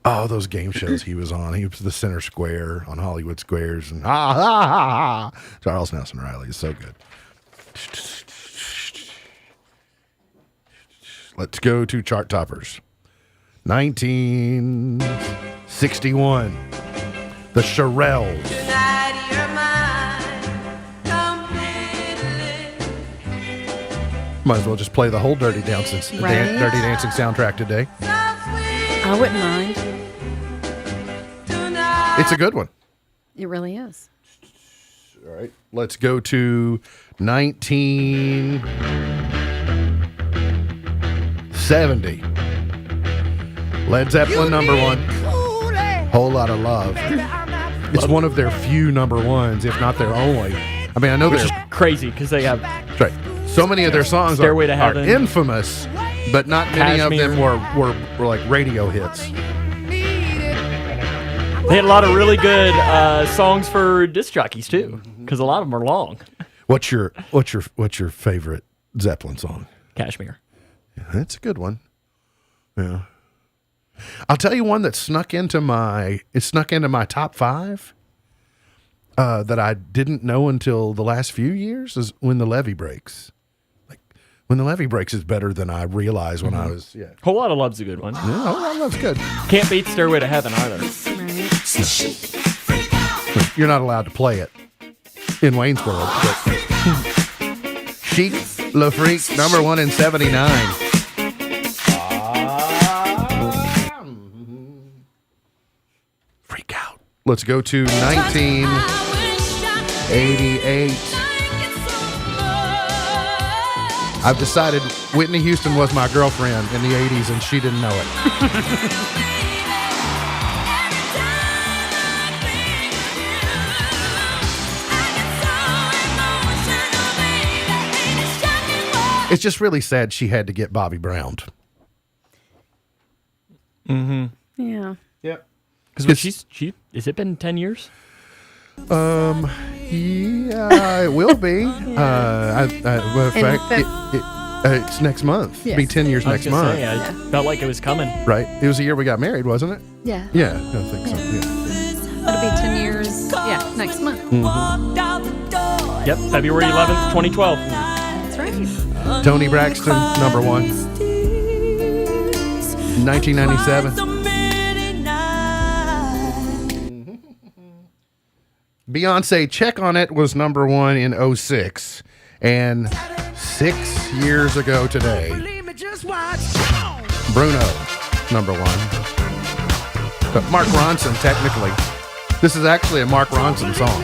Oh, those game shows he was on. He was the center square on Hollywood Squares. And Charles Nelson Riley is so good. Let's go to chart toppers. 1961. The Shirelles. Might as well just play the whole Dirty Dancing soundtrack today. I wouldn't mind. It's a good one. It really is. All right. Let's go to 1970. Led Zeppelin, number 1. Whole Lot of Love. It's one of their few number ones, if not their only. I mean, I know they're crazy because they have... Right. So many of their songs Stairway to are Heaven. infamous, but not many of them were like radio hits. They had a lot of really good songs for disc jockeys too, because a lot of them are long. What's your favorite Zeppelin song? Kashmir. Yeah, that's a good one. Yeah. I'll tell you one that snuck into my top 5 that I didn't know until the last few years is When the Levee Breaks. Like When the Levee Breaks is better than I realized when I was Whole Lot of Love's a good one. Yeah, Whole Lot of Love's good. Can't beat Stairway to Heaven either. You're not allowed to play it in Wayne's World. But Chic Le Freak, number 1 in 79. Freak out. Let's go to 1988. I've decided Whitney Houston was my girlfriend in the 80s and she didn't know it. It's just really sad she had to get Bobby Browned. Mm-hmm. Yeah. Yep. Because she has it been 10 years? Yeah, it will be. It's next month. Yes. It'll be 10 years next month. I felt like it was coming. Right. It was the year we got married, wasn't it? Yeah. Yeah, I think so. Yeah. It'll be 10 years. Yeah, next month. Mm-hmm. Yep, February 11th, 2012. That's right. Toni Braxton, number 1. 1997. Beyonce, Check on It was number 1 in 2006. And 6 years ago today, Bruno, number 1. But Mark Ronson, technically. This is actually a Mark Ronson song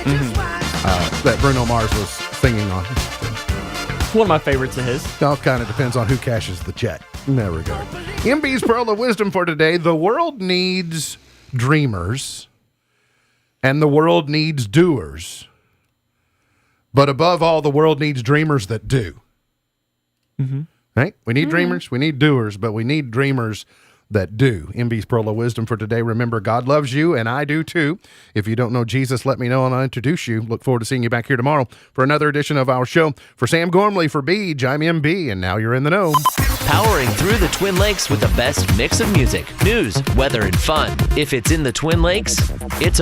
that Bruno Mars was singing on. It's one of my favorites of his. It all kind of depends on who cashes the check in that regard. MB's Pearl of Wisdom for today. The world needs dreamers and the world needs doers. But above all, the world needs dreamers that do. Mm-hmm. Right? We need dreamers, we need doers, but we need dreamers that do. MB's Pearl of Wisdom for today. Remember, God loves you, and I do too. If you don't know Jesus, let me know and I'll introduce you. Look forward to seeing you back here tomorrow for another edition of our show. For Sam Gormley, for Beej, I'm MB, and now you're in the know. Powering through the Twin Lakes with the best mix of music, news, weather, and fun. If it's in the Twin Lakes, it's